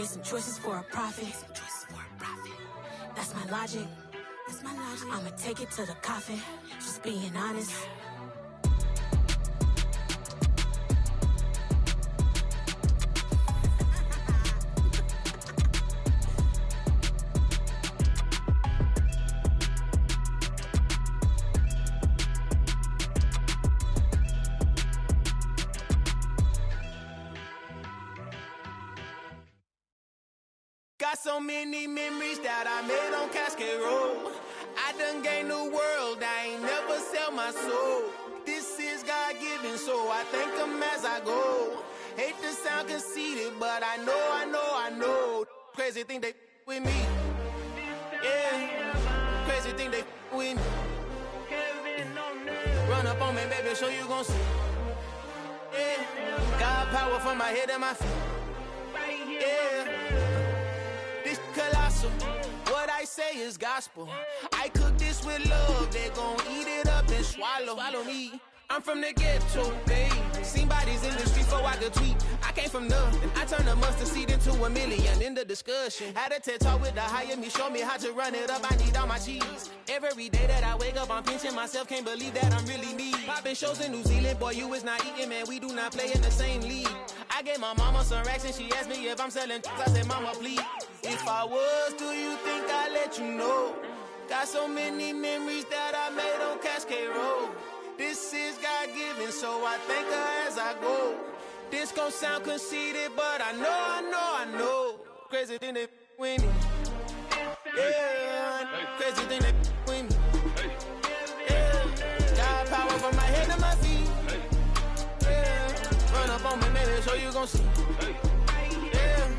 made some choices for a profit. That's my logic. I'ma take it to the coffin. Just being honest. Got so many memories that I made on Cascade Road. I done gained the world, I ain't never sell my soul. This is God-given, so I thank him as I go. Hate to sound conceited, but I know. Crazy thing they with me. Yeah, crazy thing they with me. Run up on me, baby, so you gon' see. Yeah, got power from my head and my feet. Yeah. Colossal, what I say is gospel. I cook this with love, they gon' eat it up and swallow me. I'm from the ghetto, babe. Seen bodies in the streets before I could tweet. I came from nothing, I turned a mustard seed into a million. In the discussion, had a TED talk with the higher me, show me how to run it up, I need all my cheese. Every day that I wake up, I'm pinching myself, can't believe that I'm really me. Popping shows in New Zealand, boy, you is not eating, man, we do not play in the same league. I gave my mama some racks and she asked me if I'm selling I said, mama, please. If I was, do you think I'd let you know? Got so many memories that I made on Cascade Road. This is God-given, so I thank her as I go. This gon' sound conceited, but I know. Crazy thing they with me. Yeah, crazy thing they with me. Yeah, got power from my head to my feet. Yeah, run up on me, baby, so you gon' see. Yeah.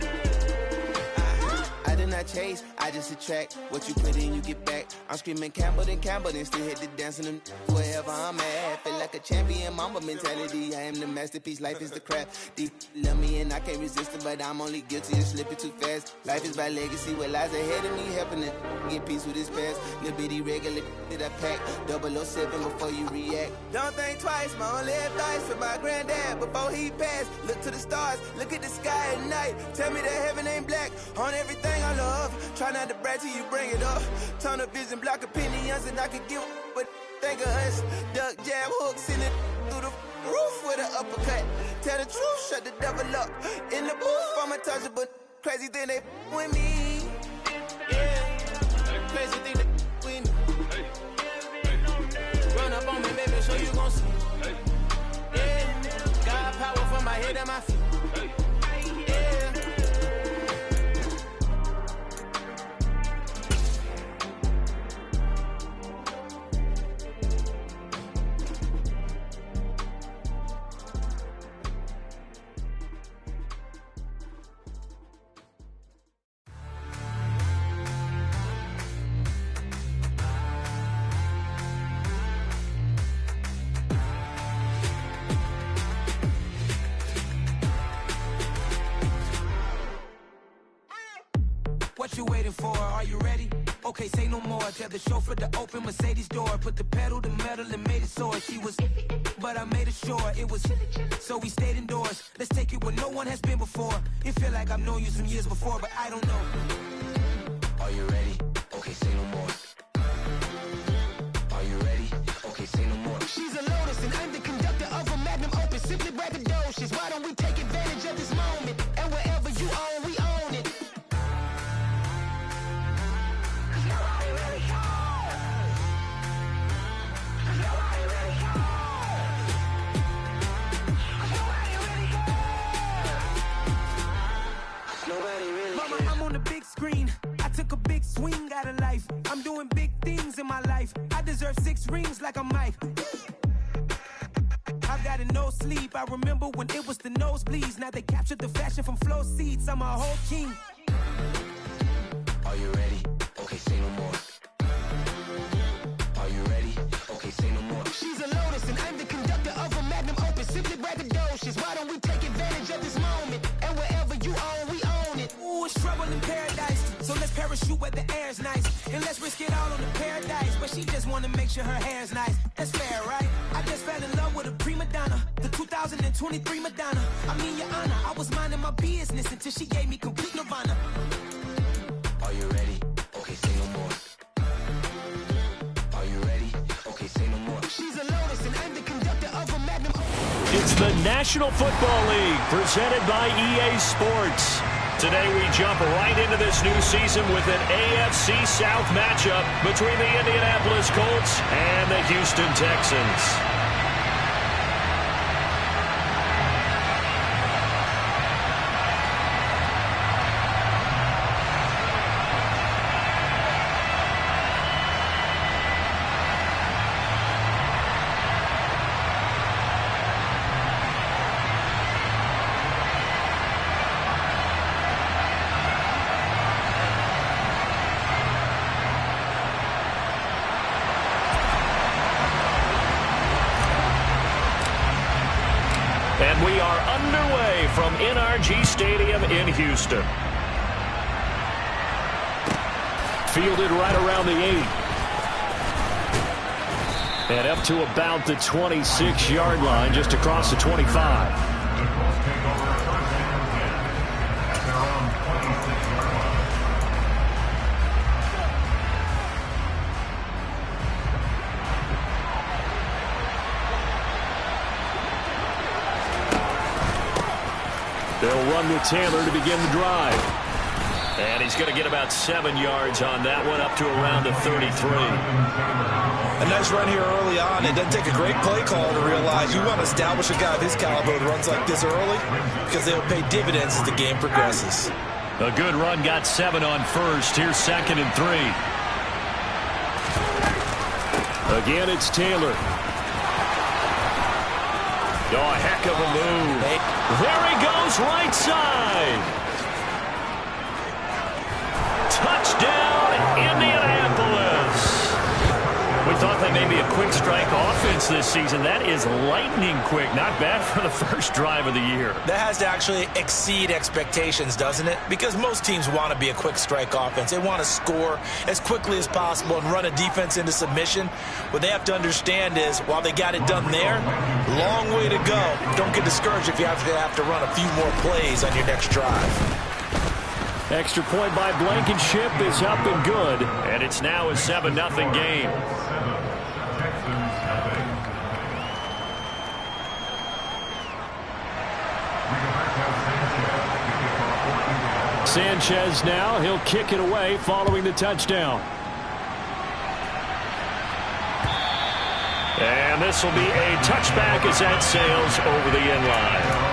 I did not chase, I just attract. What you put in, you get back. I'm screaming Campbell, then still hit the dance and them wherever I'm at. Feel like a champion, mama mentality. I am the masterpiece, life is the crap. Deep love me and I can't resist it, but I'm only guilty of slipping too fast. Life is by legacy, what lies ahead of me, helping it get peace with his past. Little bitty regular that I pack, 007 before you react. Don't think twice, my only advice for my granddad before he passed. Look to the stars, look at the sky at night. Tell me that heaven ain't black on everything I love. Try not to brag till you bring it up. Tunnel vision, block opinions, and I could give but think of us. Duck jab hooks in it through the roof with an uppercut. Tell the truth, shut the devil up. In the booth, I'm untouchable. Crazy thing they with me. Yeah, crazy thing they with me. Run up on me, baby, so you gon' see. Yeah, got power from my head and my feet. What you waiting for? Are you ready? Okay, say no more. Tell the chauffeur to open Mercedes door. Put the pedal to metal and made it soar. She was, but I made it sure it was. So we stayed indoors. Let's take it where no one has been before. It feel like I've known you some years before, but I don't know. Are you ready? Okay, say no more. Are you ready? Okay, say no more. She's a lotus and I'm the conductor of a magnum opus. Simply braggadocious. Why don't we take advantage of this moment? And wherever you own, we own it. Mama, I'm on the big screen. I took a big swing out of life. I'm doing big things in my life. I deserve 6 rings like I'm Mike. I've got no sleep. I remember when it was the nosebleeds. Now they captured the fashion from flow seats. I'm a whole king. Are you ready? Okay, say no more. Are you ready? Okay, say no more. She's a lotus and I'm the conductor of a magnum opus. Simply braggadocious. Why don't we take advantage of this moment? And wherever you own, we own it. Ooh, it's trouble in paradise. So let's parachute where the air's nice. And let's risk it all on the paradise. But she just wanna make sure her hair's nice. That's fair, right? I just fell in love with a prima donna. The 2010 23 Madonna. I mean, Your Honor, I was minding my business until she gave me complete nirvana. Are you ready? Okay, say no more. Are you ready? Okay, say no more. She's a lotus and I'm the conductor of a magnum. It's the National Football League presented by EA Sports. Today we jump right into this new season with an AFC South matchup between the Indianapolis Colts and the Houston Texans. And we are underway from NRG Stadium in Houston. Fielded right around the 8. And up to about the 26-yard line, just across the 25. They'll run with Taylor to begin the drive. And he's going to get about 7 yards on that one, up to around the 33. A nice run here early on. It doesn't take a great play call to realize you want to establish a guy of his caliber that runs like this early because they'll pay dividends as the game progresses. A good run, got 7 on first. Here's 2nd and 3. Again, it's Taylor. Oh, a heck of a move. There he goes, right side. Touchdown, Indianapolis. We thought that may be a quick strike offense this season. That is lightning quick. Not bad for the first drive of the year. That has to actually exceed expectations, doesn't it? Because most teams want to be a quick strike offense. They want to score as quickly as possible and run a defense into submission. What they have to understand is, while they got it done there, long way to go. Don't get discouraged if you have to run a few more plays on your next drive. Extra point by Blankenship is up and good. And it's now a 7-0 game. Sanchez now, he'll kick it away following the touchdown. And this will be a touchback as that sails over the end line.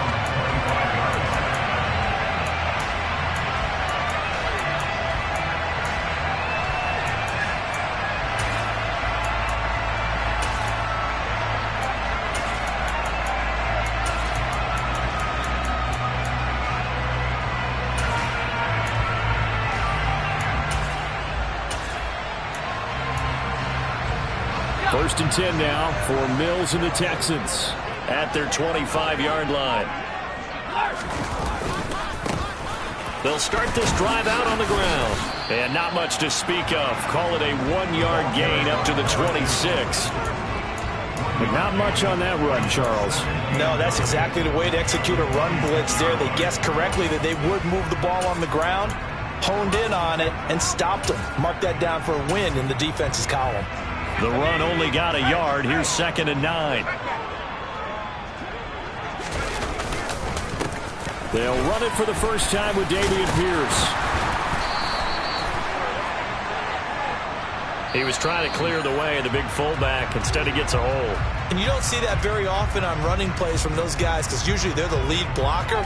First and 10 now for Mills and the Texans at their 25-yard line. They'll start this drive out on the ground. And not much to speak of. Call it a 1-yard gain up to the 26. But not much on that run, Charles. No, that's exactly the way to execute a run blitz there. They guessed correctly that they would move the ball on the ground, honed in on it, and stopped them. Mark that down for a win in the defense's column. The run only got a yard. Here's 2nd and 9. They'll run it for the first time with Dameon Pierce. He was trying to clear the way, the big fullback. Instead, he gets a hole. And you don't see that very often on running plays from those guys because usually they're the lead blocker.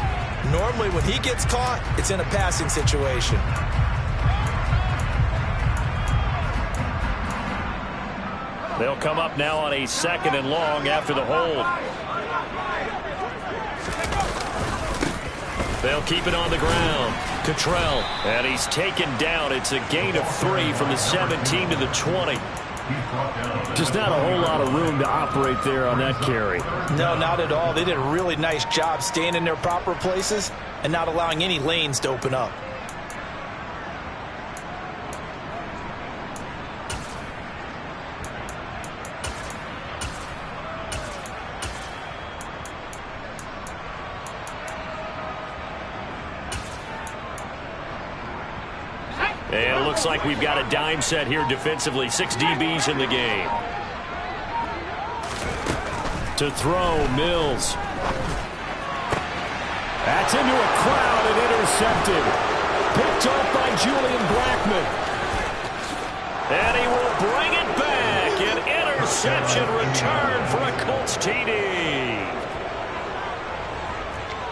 Normally, when he gets caught, it's in a passing situation. They'll come up now on a 2nd and long after the hold. They'll keep it on the ground. Cottrell, and he's taken down. It's a gain of 3 from the 17 to the 20. Just not a whole lot of room to operate there on that carry. No, not at all. They did a really nice job staying in their proper places and not allowing any lanes to open up. looks like we've got a dime set here defensively. 6 DBs in the game. To throw, Mills. That's into a crowd and intercepted. Picked off by Julian Blackmon. And he will bring it back. An interception return for a Colts TD.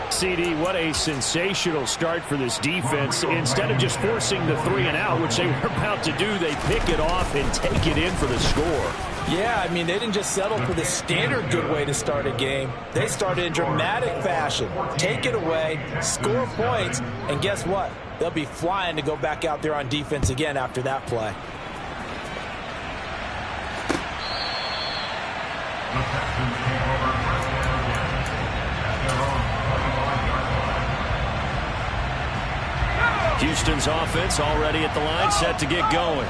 CD, what a sensational start for this defense. Instead of just forcing the 3 and out, which they were about to do, they pick it off and take it in for the score. Yeah, I mean, they didn't just settle for the standard good way to start a game. They started in dramatic fashion. Take it away, score points, and guess what? They'll be flying to go back out there on defense again after that play. Houston's offense already at the line, set to get going.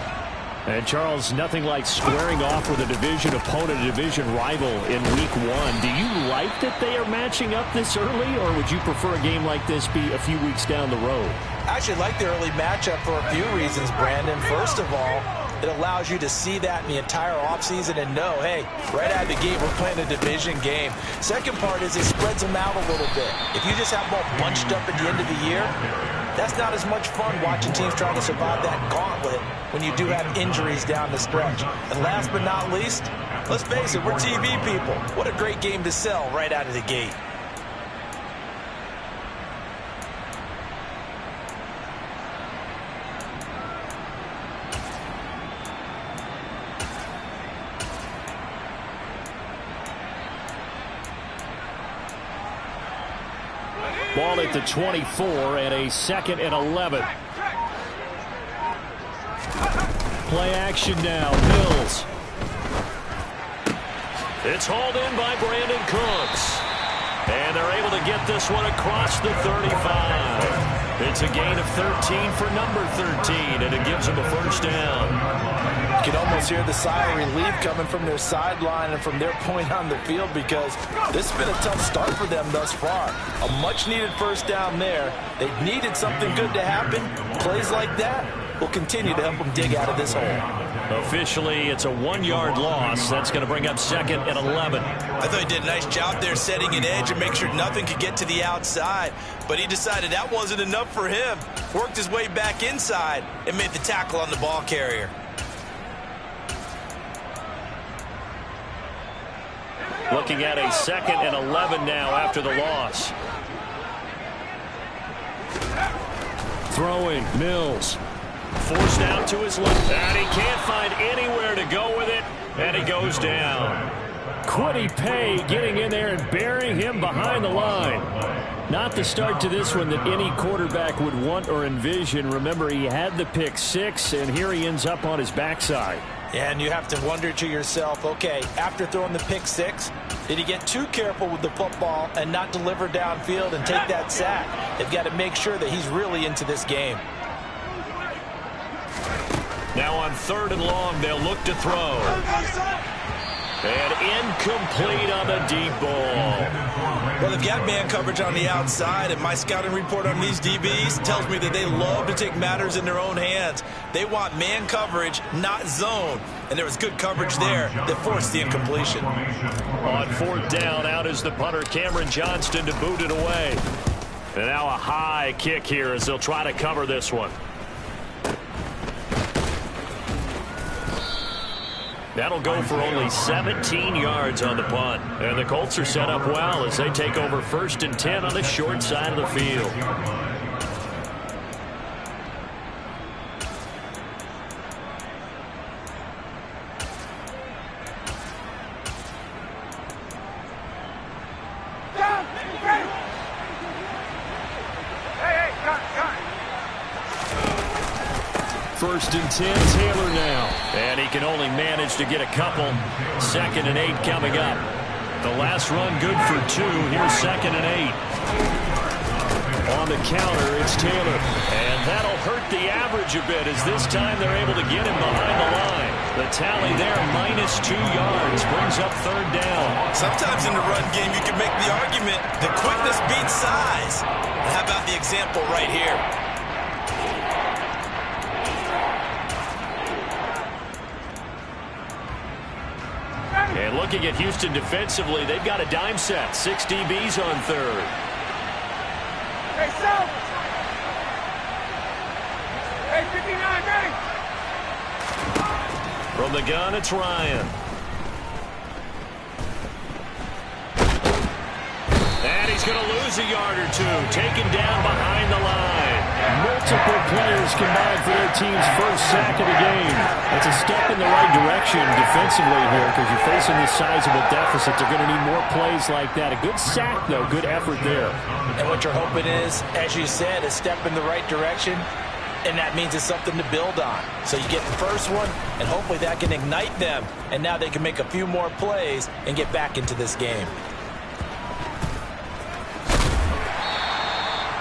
And, Charles, nothing like squaring off with a division opponent, a division rival in Week 1. Do you like that they are matching up this early, or would you prefer a game like this be a few weeks down the road? I actually like the early matchup for a few reasons, Brandon. First of all, it allows you to see that in the entire offseason and know, hey, right out of the gate, we're playing a division game. Second part is it spreads them out a little bit. If you just have them all bunched up at the end of the year, that's not as much fun watching teams trying to survive that gauntlet when you do have injuries down the stretch. And last but not least, let's face it, we're TV people. What a great game to sell right out of the gate. Ball at the 24 and a 2nd and 11. Play action now. Mills. It's hauled in by Brandon Cooks. And they're able to get this one across the 35. It's a gain of 13 for number 13, and it gives them a first down. You can almost hear the sigh of relief coming from their sideline and from their point on the field, because this has been a tough start for them thus far. A much-needed first down there. They needed something good to happen. Plays like that will continue to help them dig out of this hole. Officially, it's a 1-yard loss. That's going to bring up 2nd and 11. I thought he did a nice job there setting an edge and make sure nothing could get to the outside. But he decided that wasn't enough for him. Worked his way back inside and made the tackle on the ball carrier. Looking at a 2nd and 11 now after the loss. Throwing, Mills. Forced out to his left, and he can't find anywhere to go with it, and he goes down. Quiddy Pay getting in there and burying him behind the line. Not the start to this one that any quarterback would want or envision. Remember, he had the pick 6, and here he ends up on his backside. And you have to wonder to yourself, okay, after throwing the pick 6, did he get too careful with the football and not deliver downfield and take that sack? They've got to make sure that he's really into this game. Now on 3rd and long, they'll look to throw. And incomplete on the deep ball. Well, they've got man coverage on the outside, and my scouting report on these DBs tells me that they love to take matters in their own hands. They want man coverage, not zone. And there was good coverage there that forced the incompletion. On 4th down, out is the punter, Cameron Johnston, to boot it away. And now a high kick here as they'll try to cover this one. That'll go for only 17 yards on the punt. And the Colts are set up well as they take over 1st and 10 on the short side of the field. First and 10, Taylor now. And he can only manage to get a couple. 2nd and 8 coming up. The last run good for 2. Here's 2nd and 8. On the counter, it's Taylor. And that'll hurt the average a bit as this time they're able to get him behind the line. The tally there, -2 yards, brings up 3rd down. Sometimes in the run game, you can make the argument that quickness beats size. How about the example right here? And looking at Houston defensively, they've got a dime set. 6 DBs on third. Hey, South! Hey, 59, ready! From the gun, it's Ryan. And he's going to lose a yard or two. Taken down behind the line. Multiple players combined for their team's first sack of the game. That's a step in the right direction defensively here because you're facing this sizable deficit. They're going to need more plays like that. A good sack, though. Good effort there. And what you're hoping is, as you said, a step in the right direction. And that means it's something to build on. So you get the first one, and hopefully that can ignite them. And now they can make a few more plays and get back into this game.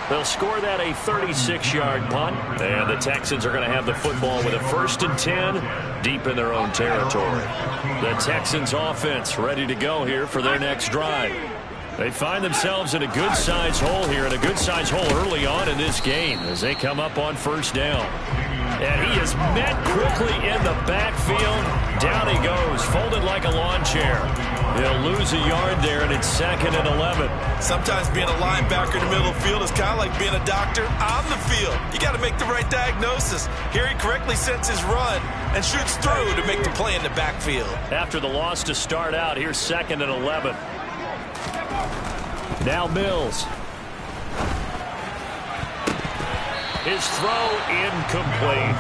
They'll score that a 36-yard punt. And the Texans are going to have the football with a 1st and 10 deep in their own territory. The Texans offense ready to go here for their next drive. They find themselves in a good-sized hole here, and a good-sized hole early on in this game as they come up on 1st down. And he is met quickly in the backfield. Down he goes, folded like a lawn chair. He'll lose a yard there, and it's 2nd and 11. Sometimes being a linebacker in the middle of the field is kind of like being a doctor on the field. You got to make the right diagnosis. Here he correctly sets his run and shoots through to make the play in the backfield. After the loss to start out, here's 2nd and 11. Now Mills. His throw incomplete.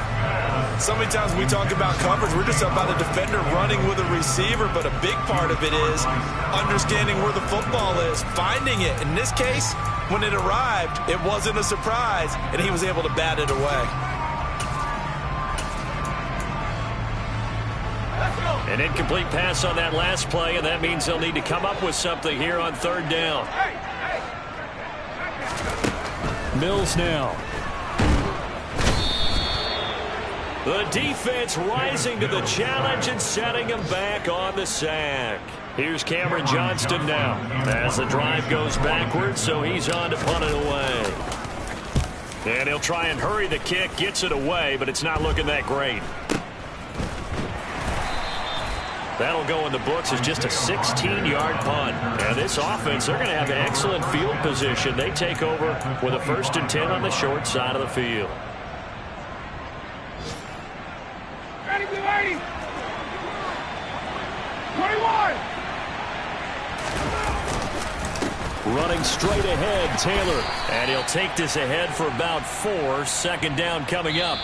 So many times we talk about coverage, we're just about a defender running with a receiver, but a big part of it is understanding where the football is, finding it. In this case, when it arrived, it wasn't a surprise, and he was able to bat it away. An incomplete pass on that last play, and that means they'll need to come up with something here on 3rd down. Mills now. The defense rising to the challenge and setting him back on the sack. Here's Cameron Johnston now as the drive goes backwards, so he's on to punt it away. And he'll try and hurry the kick, gets it away, but it's not looking that great. That'll go in the books as just a 16-yard punt. And this offense, they're going to have an excellent field position. They take over with a 1st and 10 on the short side of the field. Ready, be ready! 21! Running straight ahead, Taylor. And he'll take this ahead for about 4. 2nd down coming up.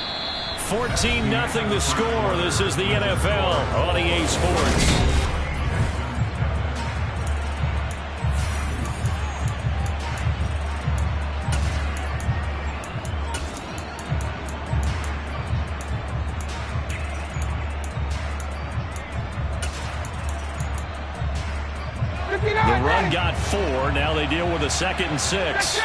14-0 the score. This is the NFL on EA Sports. The run got 4. Now they deal with a 2nd and 6.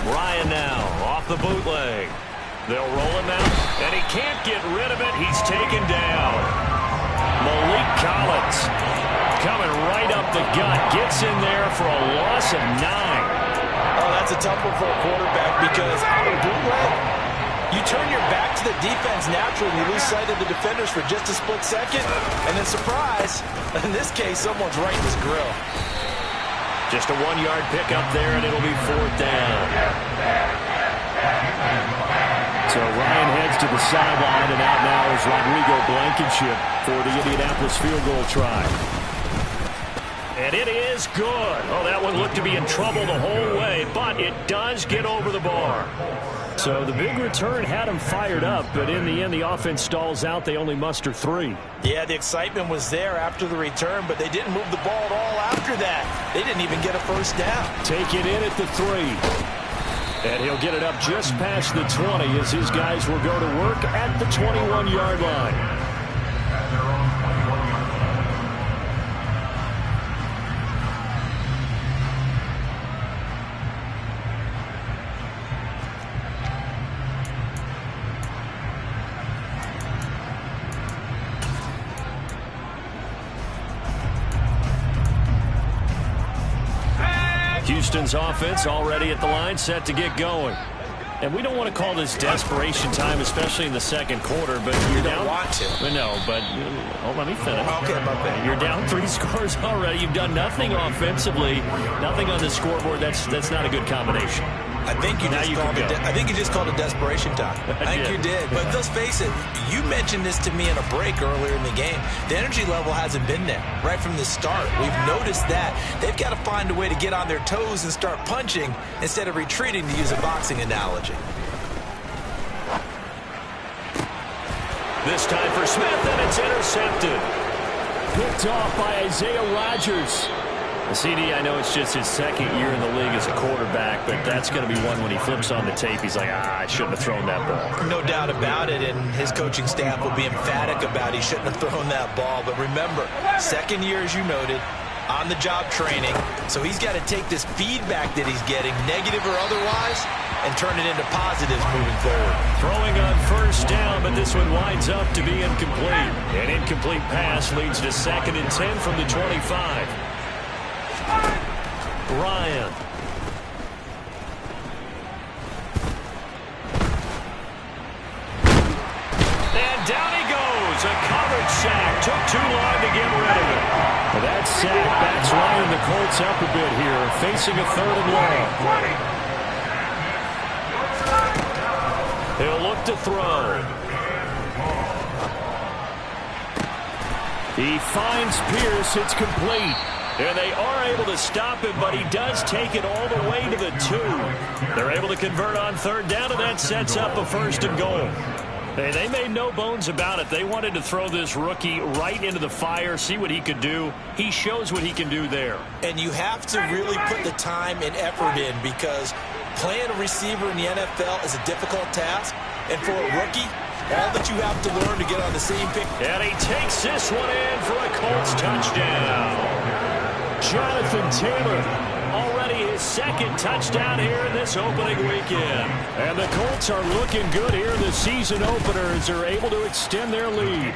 Ryan now off the bootleg. They'll roll him out, and he can't get rid of it. He's taken down. Malik Collins coming right up the gut. Gets in there for a loss of 9. Oh, that's a tough one for a quarterback because out of bootleg, you turn your back to the defense naturally and you lose sight of the defenders for just a split second, and then surprise, in this case, someone's right in his grill. Just a 1-yard pickup there, and it'll be 4th down. So Ryan heads to the sideline, and out now is Rodrigo Blankenship for the Indianapolis field goal try. And it is good. Oh, that one looked to be in trouble the whole way, but it does get over the bar. So the big return had him fired up, but in the end, the offense stalls out. They only muster 3. Yeah, the excitement was there after the return, but they didn't move the ball at all after that. They didn't even get a 1st down. Take it in at the 3. And he'll get it up just past the 20 as his guys will go to work at the 21-yard line. Houston's offense already at the line, set to get going. And we don't want to call this desperation time, especially in the second quarter, but you don't want to. No, but let me finish. Okay, my bad. You're down 3 scores already. You've done nothing offensively, nothing on the scoreboard. That's not a good combination. I think you just called it desperation time. I think you did. But let's face it, you mentioned this to me in a break earlier in the game. The energy level hasn't been there right from the start. We've noticed that. They've got to find a way to get on their toes and start punching instead of retreating, to use a boxing analogy. This time for Smith, and it's intercepted. Picked off by Isaiah Rodgers. CD, I know it's just his second year in the league as a quarterback, but that's going to be one when he flips on the tape. He's like, I shouldn't have thrown that ball. No doubt about it, and his coaching staff will be emphatic about he shouldn't have thrown that ball. But remember, second year, as you noted, on-the-job training, so he's got to take this feedback that he's getting, negative or otherwise, and turn it into positives moving forward. Throwing on first down, but this one winds up to be incomplete. An incomplete pass leads to 2nd and 10 from the 25. Ryan. And down he goes. A coverage sack. Took too long to get rid of it. Well, that sack backs Ryan the Colts up a bit here, facing a 3rd and long. He'll look to throw. He finds Pierce. It's complete. And they are able to stop him, but he does take it all the way to the 2. They're able to convert on 3rd down, and that sets up a 1st and goal. Hey, they made no bones about it. They wanted to throw this rookie right into the fire, see what he could do. He shows what he can do there. And you have to really put the time and effort in, because playing a receiver in the NFL is a difficult task. And for a rookie, all that you have to learn to get on the same page. And he takes this one in for a Colts touchdown. Jonathan Taylor, already his 2nd touchdown here in this opening weekend. And the Colts are looking good here in the season opener as they're able to extend their lead.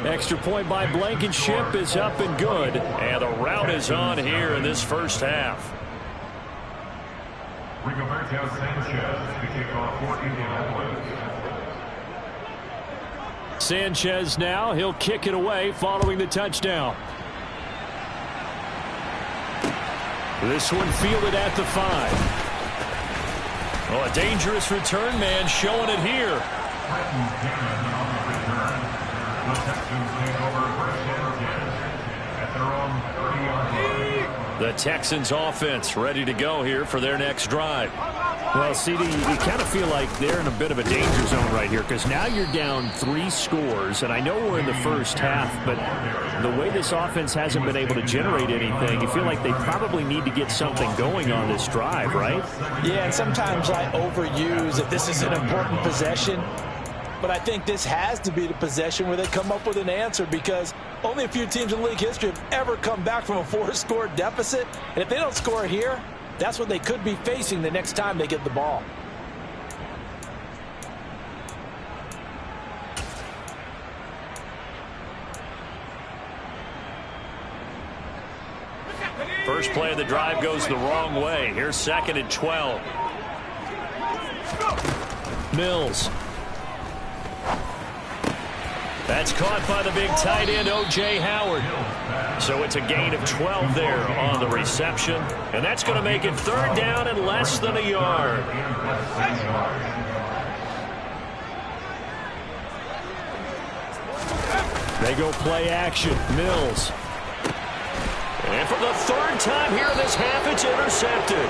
Extra point by Blankenship is up and good. And the route is on here in this first half. Rigoberto Sanchez to kick off for Indianapolis. Sanchez now, he'll kick it away following the touchdown. This one fielded at the 5. Oh, a dangerous return man showing it here. The Texans offense ready to go here for their next drive. Well, CD, you kind of feel like they're in a bit of a danger zone right here, because now you're down 3 scores, and I know we're in the first half, but the way this offense hasn't been able to generate anything, you feel like they probably need to get something going on this drive, right? Yeah, and sometimes I overuse that this is an important possession, but I think this has to be the possession where they come up with an answer, because only a few teams in league history have ever come back from a 4-score deficit, and if they don't score here, that's what they could be facing the next time they get the ball. First play of the drive goes the wrong way. Here's 2nd and 12. Mills. That's caught by the big tight end, O.J. Howard. So it's a gain of 12 there on the reception. And that's going to make it 3rd down and less than a yard. They go play action. Mills. And for the 3rd time here in this half, it's intercepted.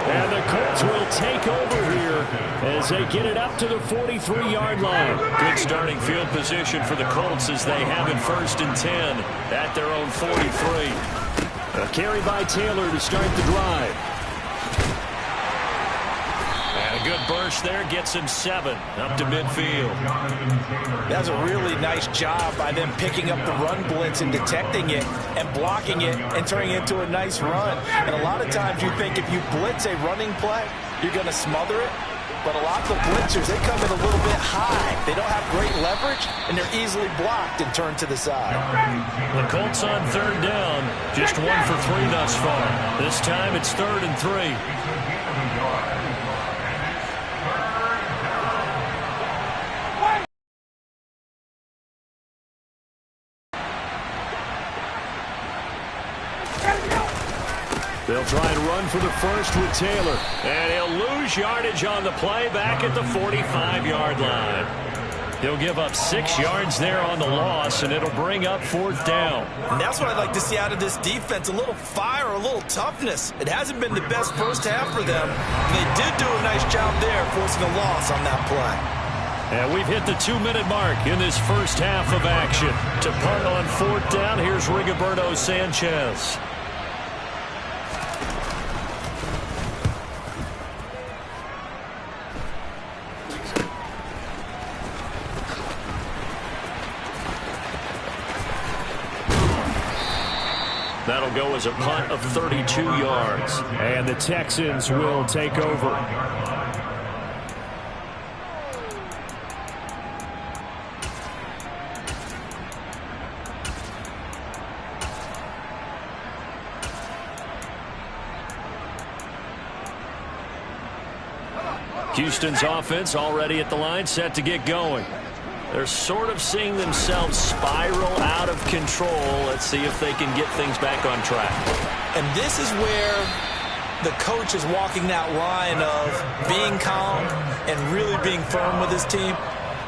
And the Colts will take over here as they get it up to the 43-yard line. Good starting field position for the Colts as they have it 1st and 10 at their own 43. A carry by Taylor to start the drive. And a good burst there gets him 7 up to midfield. That's a really nice job by them picking up the run blitz and detecting it and blocking it and turning it into a nice run. And a lot of times you think if you blitz a running play, you're going to smother it. But a lot of the blitzers, they come in a little bit high. They don't have great leverage, and they're easily blocked and turned to the side. The Colts on 3rd down, just 1 for 3 thus far. This time it's 3rd and 3. They'll try and run for the first with Taylor. And he'll lose yardage on the play back at the 45-yard line. He'll give up 6 yards there on the loss, and it'll bring up 4th down. And that's what I'd like to see out of this defense, a little fire, a little toughness. It hasn't been the best first half for them. They did do a nice job there, forcing a loss on that play. And we've hit the 2-minute mark in this first half of action. To punt on 4th down, here's Rigoberto Sanchez. That'll go as a punt of 32 yards. And the Texans will take over. Houston's offense already at the line, set to get going. They're sort of seeing themselves spiral out of control. Let's see if they can get things back on track. And this is where the coach is walking that line of being calm and really being firm with his team.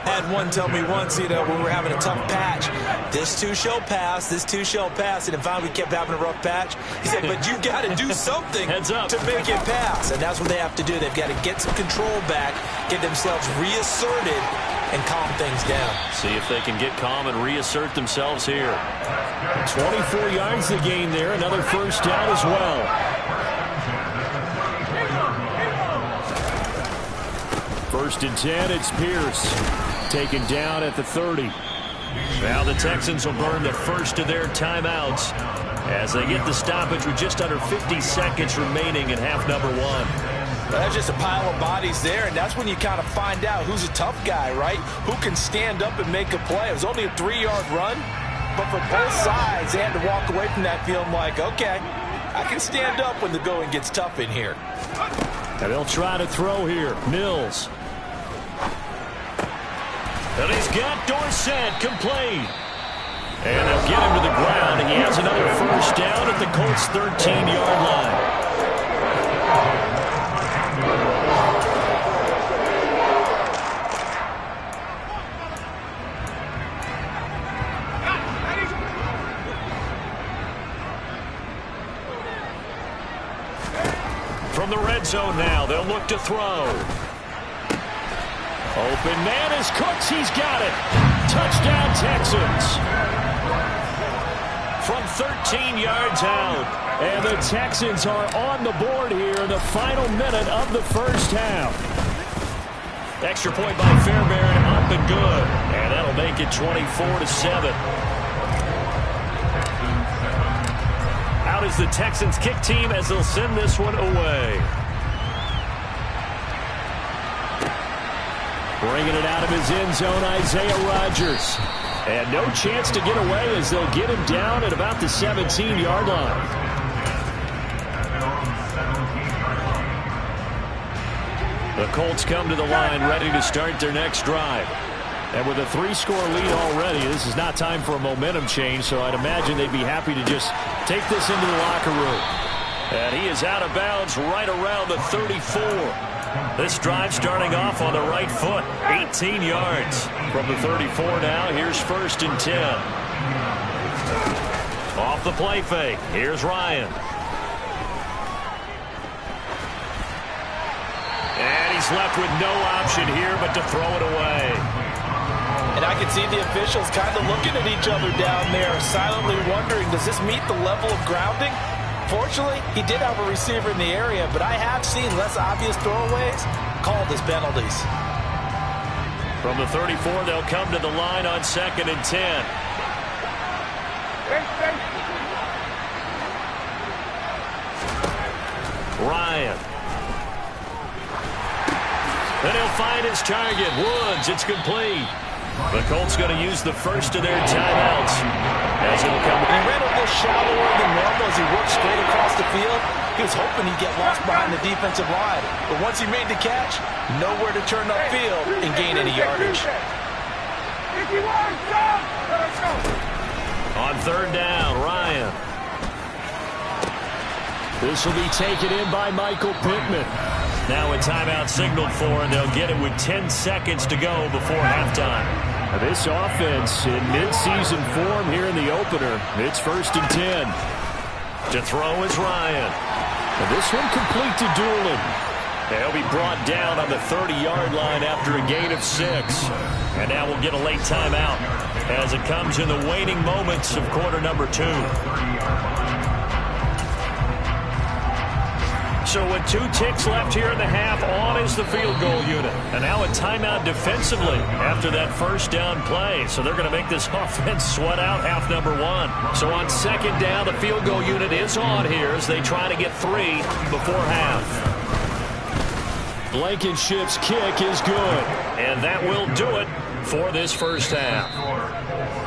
I had one tell me once, when we were having a tough patch, this too shall pass, this too shall pass. And finally we kept having a rough patch. He said, but you got to do something Heads up. to make it pass. And that's what they have to do. They've got to get some control back, get themselves reasserted, and calm things down. See if they can get calm and reassert themselves here. 24 yards the gain there. Another first down as well. First and 10, it's Pierce. Taken down at the 30. Now the Texans will burn the first of their timeouts as they get the stoppage with just under 50 seconds remaining in half number 1. That's just a pile of bodies there, and that's when you kind of find out who's a tough guy, right? Who can stand up and make a play. It was only a 3-yard run, but for both sides, they had to walk away from that feeling like, okay, I can stand up when the going gets tough in here. And they'll try to throw here. Mills. And he's got Dorsett complete. And they'll get him to the ground, and he has another first down at the Colts' 13-yard line. From the red zone now, they'll look to throw. Open man is Cooks. He's got it. Touchdown, Texans. From 13 yards out. And the Texans are on the board here in the final minute of the first half. Extra point by Fairbairn, up and good. And that'll make it 24-7. Out is the Texans kick team as they'll send this one away. Bringing it out of his end zone, Isaiah Rodgers. And no chance to get away as they'll get him down at about the 17-yard line. The Colts come to the line ready to start their next drive. And with a 3-score lead already, this is not time for a momentum change, so I'd imagine they'd be happy to just take this into the locker room. And he is out of bounds right around the 34. This drive starting off on the right foot, 18 yards. From the 34 now, here's 1st and 10. Off the play fake, here's Ryan. And he's left with no option here but to throw it away. And I can see the officials kind of looking at each other down there, silently wondering, does this meet the level of grounding? Fortunately, he did have a receiver in the area, but I have seen less obvious throwaways called as penalties. From the 34, they'll come to the line on 2nd and 10. Ryan. Then he'll find his target, Woods. It's complete. The Colts going to use the first of their timeouts as it'll come. He ran a little shallower than normal as he worked straight across the field. He was hoping he'd get lost behind the defensive line. But once he made the catch, nowhere to turn upfield and gain any yardage. On 3rd down, Ryan. This will be taken in by Michael Pittman. Now a timeout signaled for, and they'll get it with 10 seconds to go before halftime. Now this offense in midseason form here in the opener. It's 1st and 10. To throw is Ryan. And this one complete to Doolin. He'll be brought down on the 30-yard line after a gain of 6. And now we'll get a late timeout as it comes in the waning moments of quarter number 2. So with 2 ticks left here in the half, on is the field goal unit. And now a timeout defensively after that first down play. So they're going to make this offense sweat out half number 1. So on 2nd down, the field goal unit is on here as they try to get 3 before half. Blankenship's kick is good. And that will do it for this first half.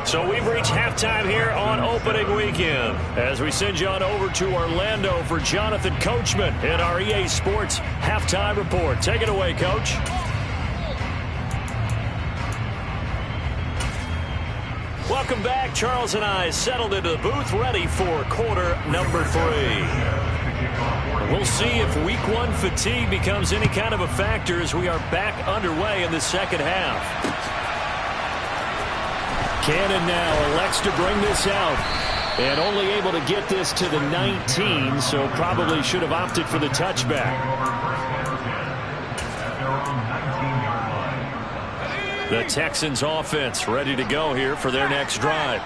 So we've reached halftime here on opening weekend as we send you on over to Orlando for Jonathan Coachman in our EA Sports halftime report. Take it away, Coach. Welcome back. Charles and I settled into the booth ready for quarter number 3. We'll see if week 1 fatigue becomes any kind of a factor as we are back underway in the second half. Cannon now elects to bring this out. And only able to get this to the 19, so probably should have opted for the touchback. The Texans offense ready to go here for their next drive.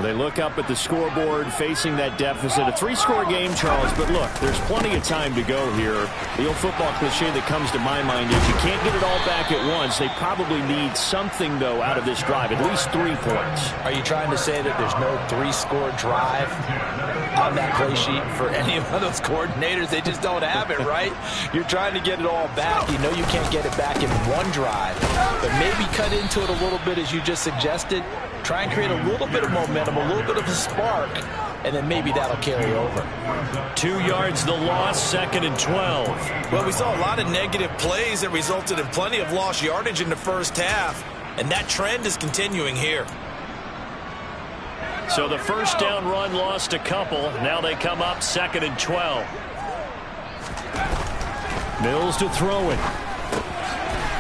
They look up at the scoreboard facing that deficit. A 3-score game, Charles, but look, there's plenty of time to go here. The old football cliche that comes to my mind is you can't get it all back at once. They probably need something, though, out of this drive, at least 3 points. Are you trying to say that there's no 3-score drive on that play sheet for any of those coordinators? They just don't have it, right? You're trying to get it all back. You know you can't get it back in one drive, but maybe cut into it a little bit as you just suggested. Try and create a little bit of momentum, a little bit of a spark, and then maybe that'll carry over. 2 yards the loss, 2nd and 12. Well, we saw a lot of negative plays that resulted in plenty of lost yardage in the first half, and that trend is continuing here. So the first down run lost a couple. Now they come up 2nd and 12. Mills to throw it.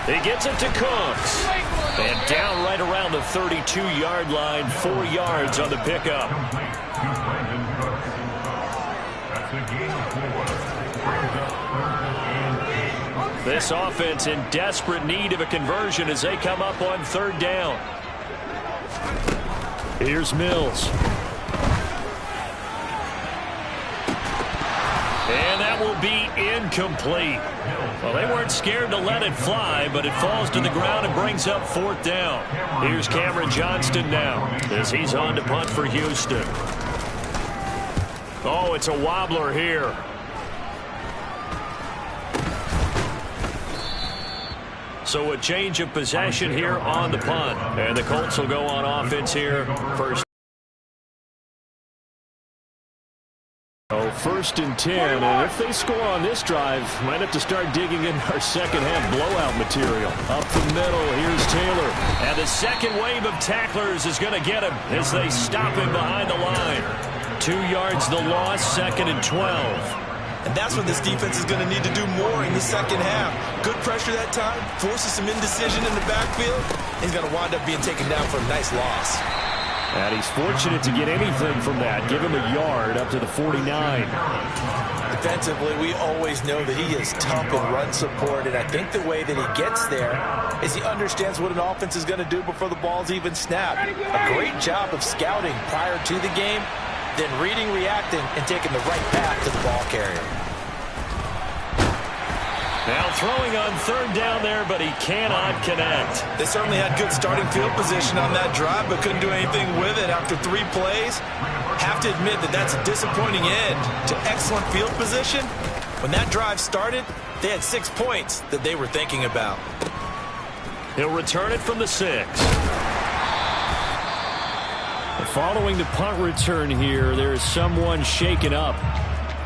He gets it to Cooks. And down right around the 32-yard line, 4 yards on the pickup. This offense in desperate need of a conversion as they come up on 3rd down. Here's Mills. And that will be incomplete. Well, they weren't scared to let it fly, but it falls to the ground and brings up 4th down. Here's Cameron Johnston now as he's on to punt for Houston. Oh, it's a wobbler here. So a change of possession here on the punt. And the Colts will go on offense here first. 1st and 10, and if they score on this drive, might have to start digging in our second half blowout material. Up the middle, here's Taylor. And the second wave of tacklers is going to get him as they stop him behind the line. 2 yards the loss, 2nd and 12. And that's what this defense is going to need to do more in the second half. Good pressure that time, forces some indecision in the backfield. He's going to wind up being taken down for a nice loss. And he's fortunate to get anything from that. Give him a yard up to the 49. Defensively, we always know that he is tough in run support, and I think the way that he gets there is he understands what an offense is going to do before the ball's even snapped. A great job of scouting prior to the game, then reading, reacting, and taking the right path to the ball carrier. Now throwing on 3rd down there, but he cannot connect. They certainly had good starting field position on that drive, but couldn't do anything with it after 3 plays. Have to admit that that's a disappointing end to excellent field position. When that drive started, they had 6 points that they were thinking about. He'll return it from the 6. Following the punt return here, there is someone shaken up.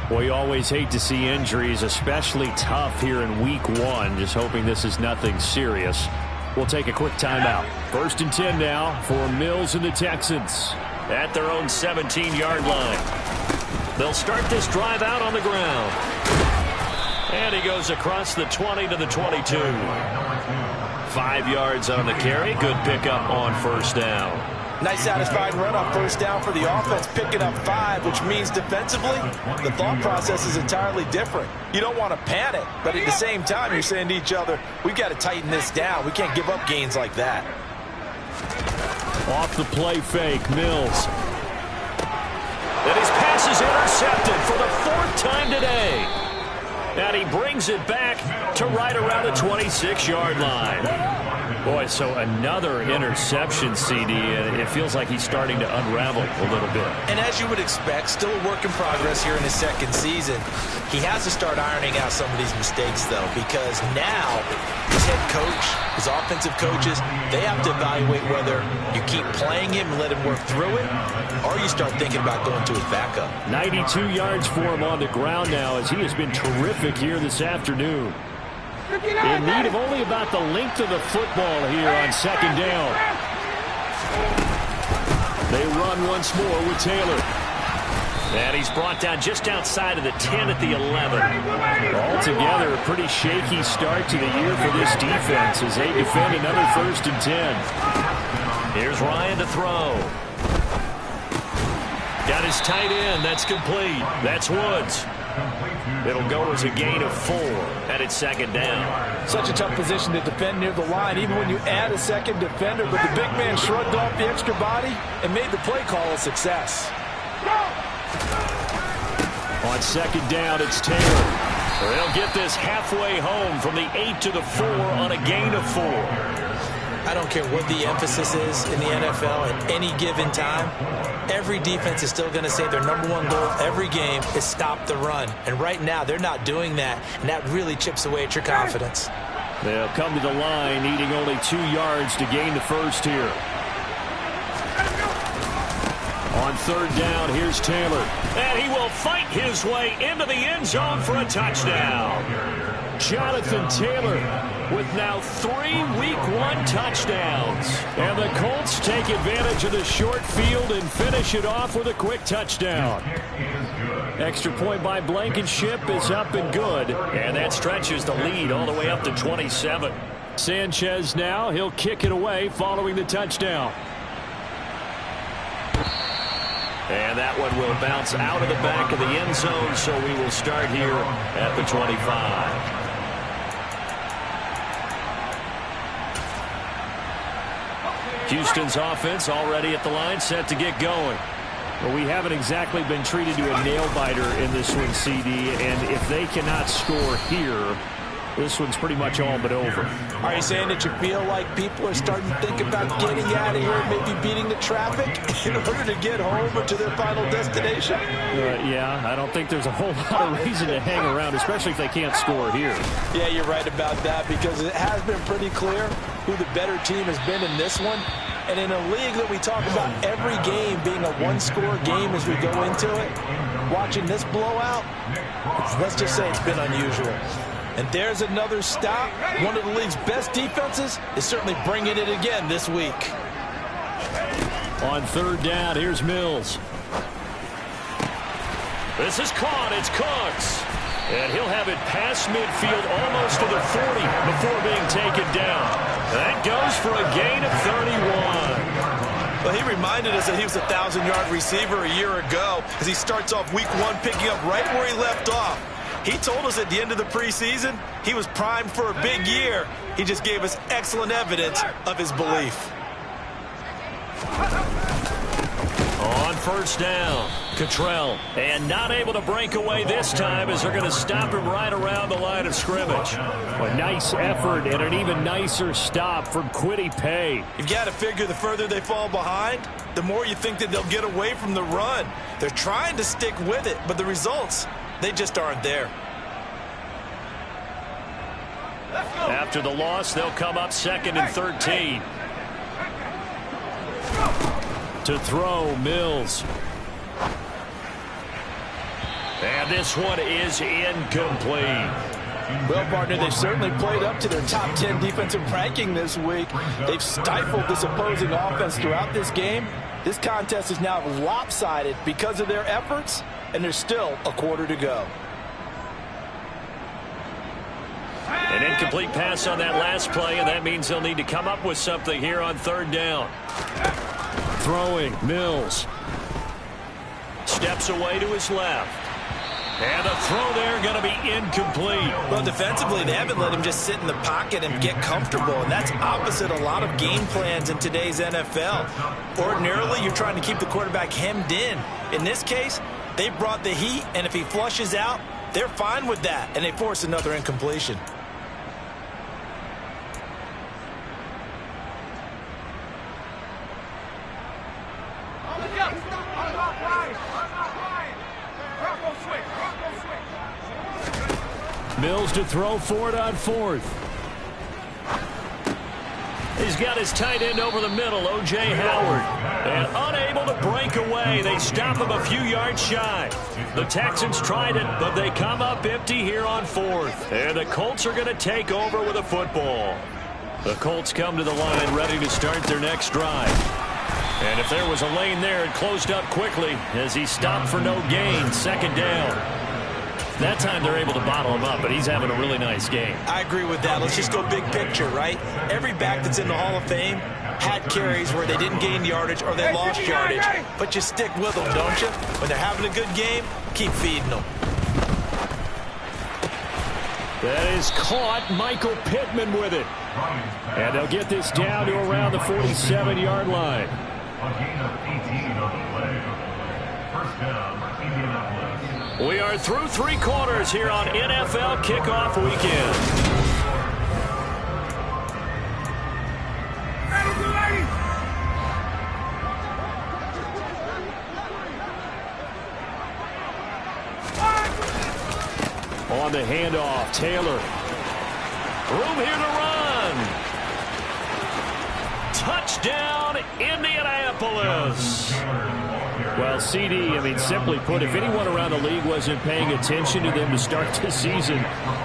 Boy, you always hate to see injuries, especially tough here in week 1. Just hoping this is nothing serious. We'll take a quick timeout. 1st and 10 now for Mills and the Texans. At their own 17-yard line. They'll start this drive out on the ground. And he goes across the 20 to the 22. 5 yards on the carry. Good pickup on first down. Nice satisfying run on first down for the offense, picking up 5, which means defensively, the thought process is entirely different. You don't want to panic, but at the same time, you're saying to each other, we've got to tighten this down. We can't give up gains like that. Off the play fake, Mills. And his pass is intercepted for the 4th time today. And he brings it back to right around the 26-yard line. Boy, so another interception, CD, and it feels like he's starting to unravel a little bit. And as you would expect, still a work in progress here in his second season. He has to start ironing out some of these mistakes, though, because now his head coach, his offensive coaches, they have to evaluate whether you keep playing him and let him work through it, or you start thinking about going to his backup. 92 yards for him on the ground now as he has been terrific here this afternoon. In need of only about the length of the football here on second down. They run once more with Taylor. And he's brought down just outside of the 10 at the 11. Altogether, a pretty shaky start to the year for this defense as they defend another 1st and 10. Here's Ryan to throw. Got his tight end. That's complete. That's Woods. It'll go as a gain of 4, and it's second down. Such a tough position to defend near the line, even when you add a second defender, but the big man shrugged off the extra body and made the play call a success. On second down, it's Taylor. They'll get this halfway home from the 8 to the 4 on a gain of 4. I don't care what the emphasis is in the NFL at any given time. Every defense is still going to say their #1 goal every game is stop the run. And right now, they're not doing that, and that really chips away at your confidence. They'll come to the line, needing only 2 yards to gain the first here. On third down, here's Taylor. And he will fight his way into the end zone for a touchdown. Jonathan Taylor with now 3 Week 1 touchdowns. And the Colts take advantage of the short field and finish it off with a quick touchdown. Extra point by Blankenship is up and good. And that stretches the lead all the way up to 27. Sanchez now, he'll kick it away following the touchdown. And that one will bounce out of the back of the end zone, so we will start here at the 25. Houston's offense already at the line, set to get going. Well, we haven't exactly been treated to a nail-biter in this one, CD, and if they cannot score here, this one's pretty much all but over. Are you saying that you feel like people are starting to think about getting out of here and maybe beating the traffic in order to get home or to their final destination? Yeah, I don't think there's a whole lot of reason to hang around, especially if they can't score here. Yeah, you're right about that because it has been pretty clear who the better team has been in this one. And in a league that we talk about every game being a one-score game as we go into it, watching this blowout, let's just say it's been unusual. And there's another stop. One of the league's best defenses is certainly bringing it again this week. On third down, here's Mills. This is caught. It's Cooks. And he'll have it past midfield almost to the 40 before being taken down. That goes for a gain of 31. Well, he reminded us that he was a 1,000-yard receiver a year ago as he starts off week 1 picking up right where he left off. He told us at the end of the preseason he was primed for a big year. He just gave us excellent evidence of his belief. On first down, Cottrell. And not able to break away this time as they're going to stop him right around the line of scrimmage. A nice effort and an even nicer stop from Kwity Paye. You've got to figure the further they fall behind, the more you think that they'll get away from the run. They're trying to stick with it, but the results, they just aren't there. After the loss, they'll come up 2nd and 13. To throw, Mills. And this one is incomplete. Well, partner, they've certainly played up to their top 10 defensive ranking this week. They've stifled this opposing offense throughout this game. This contest is now lopsided because of their efforts, and there's still a quarter to go. An incomplete pass on that last play, and that means they'll need to come up with something here on third down. Throwing, Mills. Steps away to his left. And the throw there going to be incomplete. Well, defensively, they haven't let him just sit in the pocket and get comfortable, and that's opposite a lot of game plans in today's NFL. Ordinarily, you're trying to keep the quarterback hemmed in. In this case, they brought the heat, and if he flushes out, they're fine with that, and they force another incompletion. Mills to throw for it on fourth. He's got his tight end over the middle, O.J. Howard. And unable to break away. They stop him a few yards shy. The Texans tried it, but they come up empty here on fourth. And the Colts are going to take over with a football. The Colts come to the line ready to start their next drive. And if there was a lane there, it closed up quickly as he stopped for no gain. Second down. That time they're able to bottle him up, but he's having a really nice game. I agree with that. Let's just go big picture, right? Every back that's in the Hall of Fame had carries where they didn't gain yardage or they lost yardage. But you stick with them, don't you? When they're having a good game, keep feeding them. That is caught. Michael Pittman with it. And they'll get this down to around the 47-yard line. A gain of 18 on the play. First down, Indianapolis. We are through three quarters here on NFL Kickoff Weekend. On the handoff, Taylor. Room here to run. Touchdown, Indianapolis. Well, CD, simply put, if anyone around the league wasn't paying attention to them to start the season,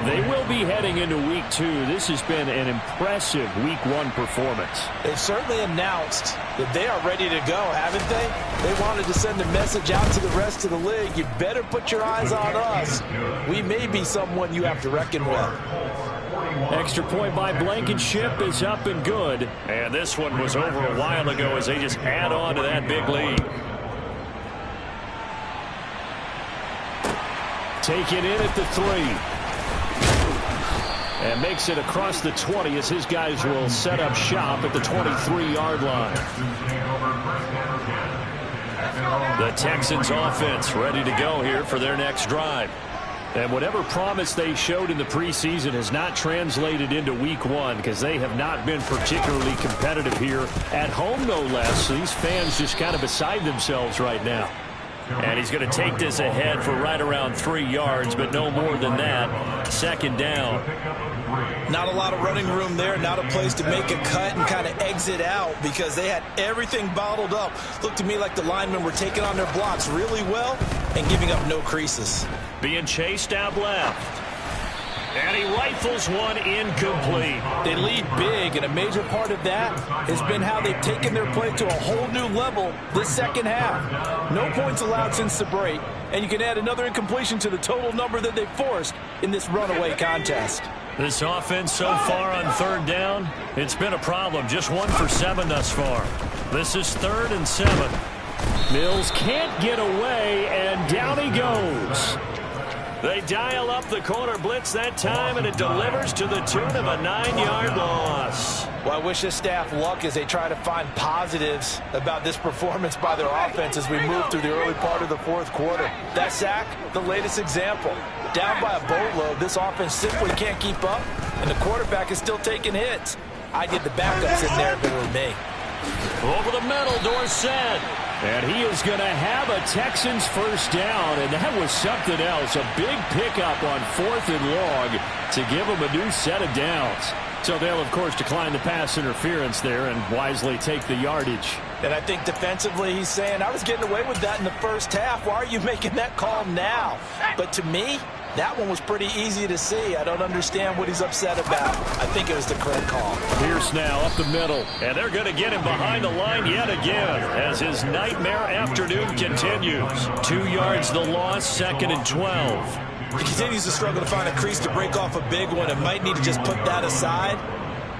they will be heading into Week 2. This has been an impressive Week 1 performance. They've certainly announced that they are ready to go, haven't they? They wanted to send a message out to the rest of the league. You better put your eyes on us. We may be someone you have to reckon with. Extra point by Blankenship is up and good. And this one was over a while ago as they just add on to that big lead. Taken in at the 3. And makes it across the 20 as his guys will set up shop at the 23-yard line. The Texans offense ready to go here for their next drive. And whatever promise they showed in the preseason has not translated into Week 1 because they have not been particularly competitive here at home, no less. These fans just kind of beside themselves right now. And he's going to take this ahead for right around 3 yards, but no more than that. Second down. Not a lot of running room there, not a place to make a cut and kind of exit out because they had everything bottled up. Looked to me like the linemen were taking on their blocks really well and giving up no creases. Being chased out left. And he rifles one incomplete. They lead big, and a major part of that has been how they've taken their play to a whole new level this second half. No points allowed since the break, and you can add another incompletion to the total number that they've forced in this runaway contest. This offense so far on third down, it's been a problem. Just 1 for 7 thus far. This is 3rd and 7. Mills can't get away, and down he goes. They dial up the corner blitz that time, and it delivers to the tune of a 9-yard loss. Well, I wish this staff luck as they try to find positives about this performance by their offense as we move through the early part of the fourth quarter. That sack, the latest example. Down by a boatload, this offense simply can't keep up, and the quarterback is still taking hits. I'd get the backups in there if it were me. Over the middle, Dorsett. And he is going to have a Texans first down, and that was something else. A big pickup on 4th and long to give them a new set of downs. So they'll, of course, decline the pass interference there and wisely take the yardage. And I think defensively he's saying, I was getting away with that in the first half. Why are you making that call now? But to me, That one was pretty easy to see. I don't understand what he's upset about. I think it was the correct call. Pierce now up the middle. And they're going to get him behind the line yet again as his nightmare afternoon continues. 2 yards the loss, 2nd and 12. He continues to struggle to find a crease to break off a big one and might need to just put that aside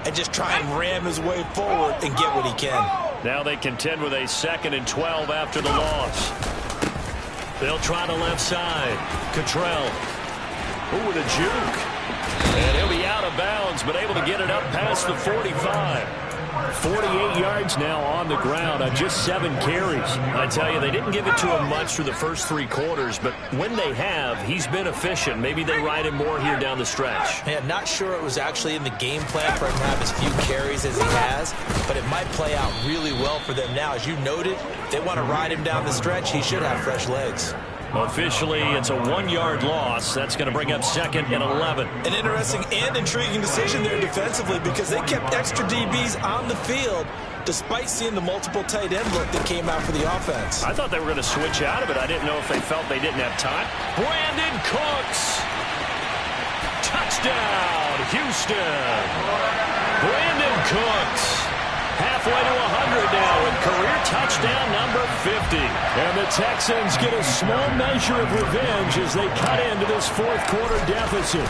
and just try and ram his way forward and get what he can. Now they contend with a 2nd and 12 after the loss. They'll try the left side. Cottrell. Ooh, with a juke. And he'll be out of bounds, but able to get it up past the 45. 48 yards now on the ground on just 7 carries. I tell you, they didn't give it to him much through the first 3 quarters, but when they have, he's been efficient. Maybe they ride him more here down the stretch. Yeah, not sure it was actually in the game plan for him to have as few carries as he has, but it might play out really well for them now. As you noted, they want to ride him down the stretch. He should have fresh legs. Officially, it's a 1-yard loss. That's going to bring up 2nd and 11. An interesting and intriguing decision there defensively because they kept extra DBs on the field despite seeing the multiple tight end look that came out for the offense. I thought they were going to switch out of it. I didn't know if they felt they didn't have time. Brandon Cooks. Touchdown, Houston. Brandon Cooks. Halfway to 100 now with career touchdown number 50. And the Texans get a small measure of revenge as they cut into this 4th quarter deficit.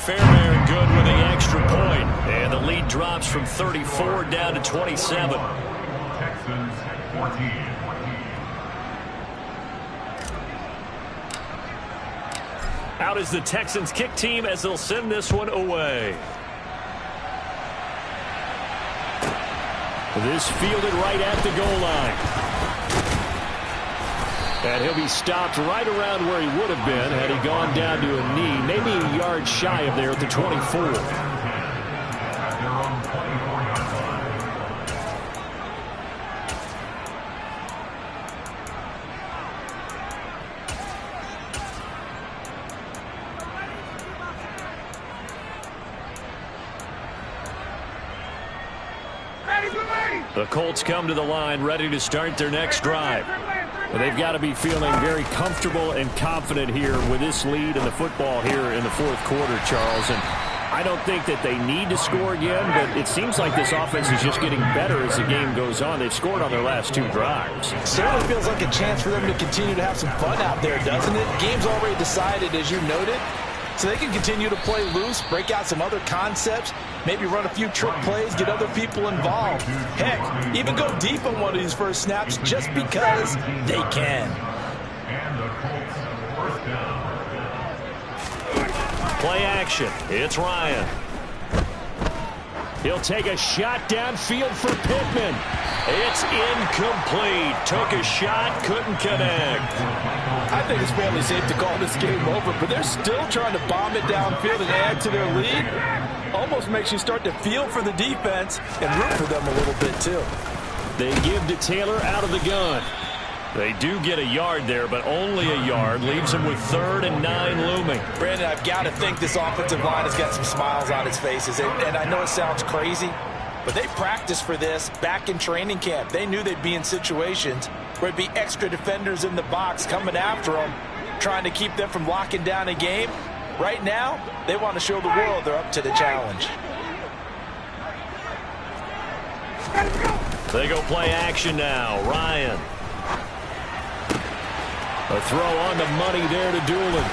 Fairbairn good with the extra point. And the lead drops from 34 down to 27. Texans 14. Out is the Texans kick team as they'll send this one away. This fielded right at the goal line. And he'll be stopped right around where he would have been had he gone down to a knee, maybe a yard shy of there at the 24. The Colts come to the line ready to start their next drive. Well, they've got to be feeling very comfortable and confident here with this lead and the football here in the 4th quarter, Charles. And I don't think that they need to score again, but it seems like this offense is just getting better as the game goes on. They've scored on their last 2 drives. Certainly feels like a chance for them to continue to have some fun out there, doesn't it? Game's already decided, as you noted. So they can continue to play loose, break out some other concepts, maybe run a few trick plays, get other people involved. Heck, even go deep on one of these first snaps just because they can. And the Colts first down. Play action. It's Ryan. He'll take a shot downfield for Pittman. It's incomplete. Took a shot, couldn't connect. I think it's fairly safe to call this game over, but they're still trying to bomb it downfield and add to their lead. Almost makes you start to feel for the defense and root for them a little bit, too. They give to Taylor out of the gun. They do get a yard there, but only a yard. Leaves them with 3rd and 9 looming. Brandon, I've got to think this offensive line has got some smiles on its faces. And I know it sounds crazy, but they practiced for this back in training camp. They knew they'd be in situations where it'd be extra defenders in the box coming after them, trying to keep them from locking down a game. Right now, they want to show the world they're up to the challenge. They go play action now. Ryan. A throw on the money there to Doolin.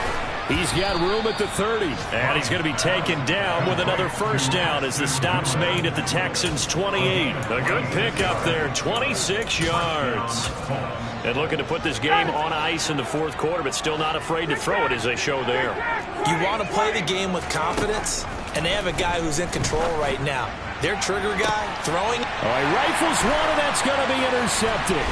He's got room at the 30. And he's going to be taken down with another first down as the stop's made at the Texans' 28. A good pickup there, 26 yards. And looking to put this game on ice in the 4th quarter, but still not afraid to throw it as they show there. You want to play the game with confidence, and they have a guy who's in control right now. Their trigger guy throwing. All right, rifles one, and that's going to be intercepted.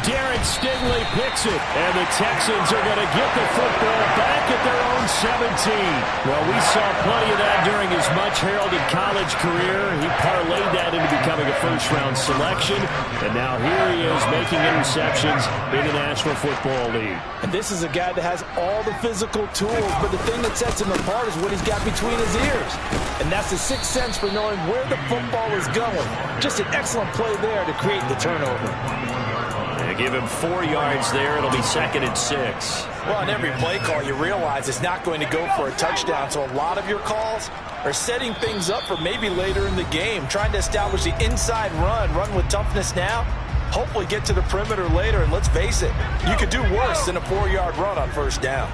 Darren Stingley picks it, and the Texans are going to get the football back at their own 17. Well, we saw plenty of that during his much-heralded college career. He parlayed that into becoming a first-round selection, and now here he is making interceptions in the National Football League. And this is a guy that has all the physical tools, but the thing that sets him apart is what he's got between his ears. And that's the sixth sense for knowing where the football is going. Just an excellent play there to create the turnover. They give him 4 yards there. It'll be 2nd and 6. Well, on every play call, you realize it's not going to go for a touchdown. So a lot of your calls are setting things up for maybe later in the game, trying to establish the inside run with toughness now, hopefully get to the perimeter later. And let's face it, you could do worse than a 4-yard run on 1st down.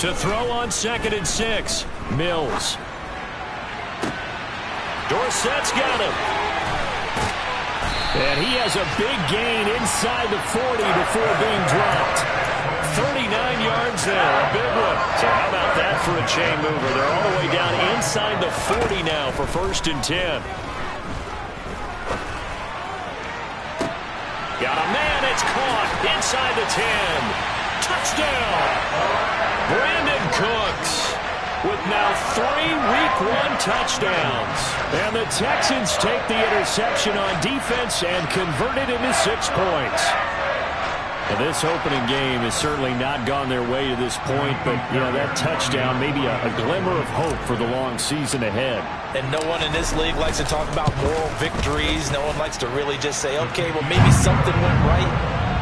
To throw on 2nd and 6, Mills. Dorsett's got him. And he has a big gain inside the 40 before being dropped. 39 yards there, a big one. So how about that for a chain mover? They're all the way down inside the 40 now for 1st and 10. Got a man, it's caught inside the 10. Touchdown! Brandon Cooks with now 3 Week 1 touchdowns. And the Texans take the interception on defense and convert it into 6 points. Now, this opening game has certainly not gone their way to this point, but, you know, that touchdown may be a glimmer of hope for the long season ahead. And no one in this league likes to talk about moral victories. No one likes to really just say, okay, well, maybe something went right.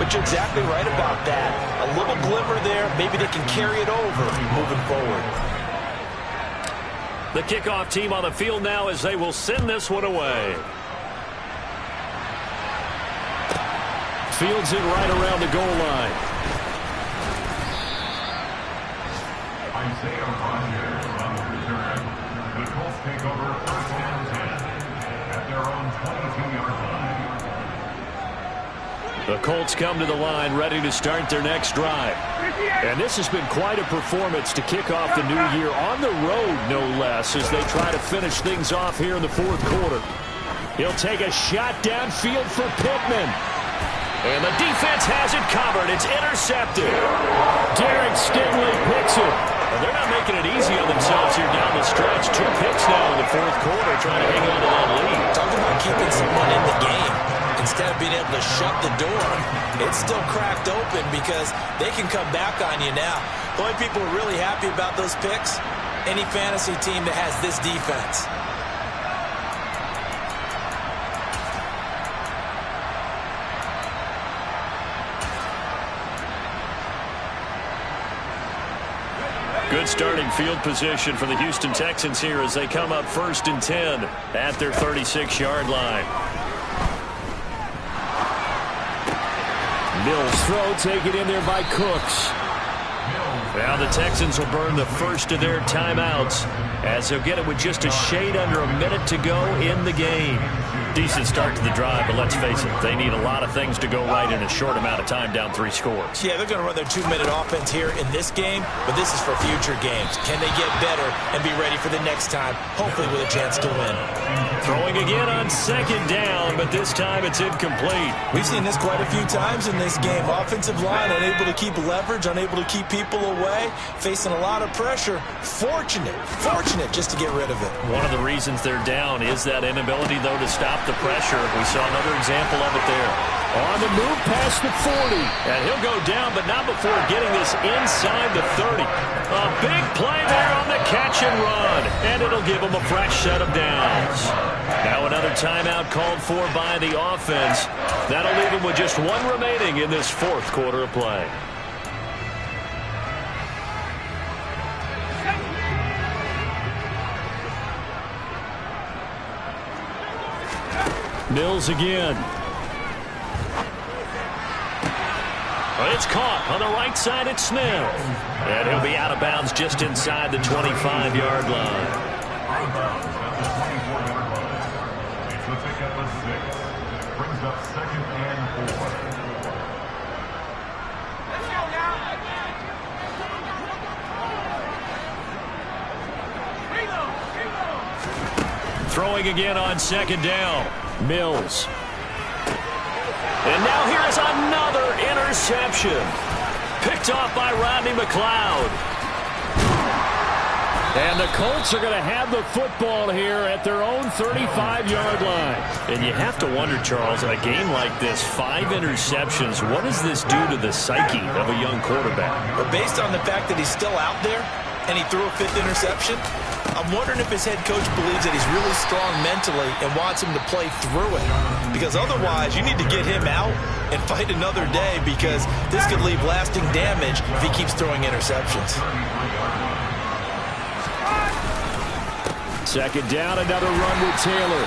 But you're exactly right about that. A little glimmer there. Maybe they can carry it over moving forward. The kickoff team on the field now as they will send this one away. Fields it right around the goal line. Isaiah Rogers on the return. The Colts take over 1st and 10 at their own 22-yard line. The Colts come to the line ready to start their next drive. And this has been quite a performance to kick off the new year on the road, no less, as they try to finish things off here in the 4th quarter. He'll take a shot downfield for Pittman. And the defense has it covered. It's intercepted. Derek Stingley picks it. And they're not making it easy on themselves here down the stretch. 2 picks now in the 4th quarter trying to hang on to that lead. Talk about keeping someone in the game. Instead of being able to shut the door, it's still cracked open because they can come back on you now. The only people who are really happy about those picks, any fantasy team that has this defense. Good starting field position for the Houston Texans here as they come up 1st and 10 at their 36-yard line. Mills throw taken in there by Cooks. Now the Texans will burn the first of their timeouts as they'll get it with just a shade under a minute to go in the game. Decent start to the drive, but let's face it, they need a lot of things to go right in a short amount of time down 3 scores. Yeah, they're going to run their 2-minute offense here in this game, but this is for future games. Can they get better and be ready for the next time, hopefully with a chance to win? Throwing again on 2nd down, but this time it's incomplete. We've seen this quite a few times in this game. Offensive line unable to keep leverage, unable to keep people away, facing a lot of pressure. Fortunate just to get rid of it. One of the reasons they're down is that inability, though, to stop the pressure. We saw another example of it there. On the move past the 40. And he'll go down, but not before getting this inside the 30. A big play there on the catch and run. And it'll give him a fresh set of downs. Now another timeout called for by the offense. That'll leave him with just 1 remaining in this 4th quarter of play. Mills again. It's caught on the right side at Smith. And he'll be out of bounds just inside the 25-yard line. It's a pickup of 6. Brings up 2nd and 4. Throwing again on 2nd down. Mills. And now here is another interception. Picked off by Rodney McLeod. And the Colts are going to have the football here at their own 35-yard line. And you have to wonder, Charles, in a game like this, 5 interceptions, what does this do to the psyche of a young quarterback? But based on the fact that he's still out there and he threw a 5th interception, a I'm wondering if his head coach believes that he's really strong mentally and wants him to play through it. Because otherwise, you need to get him out and fight another day, because this could leave lasting damage if he keeps throwing interceptions. Second down, another run with Taylor.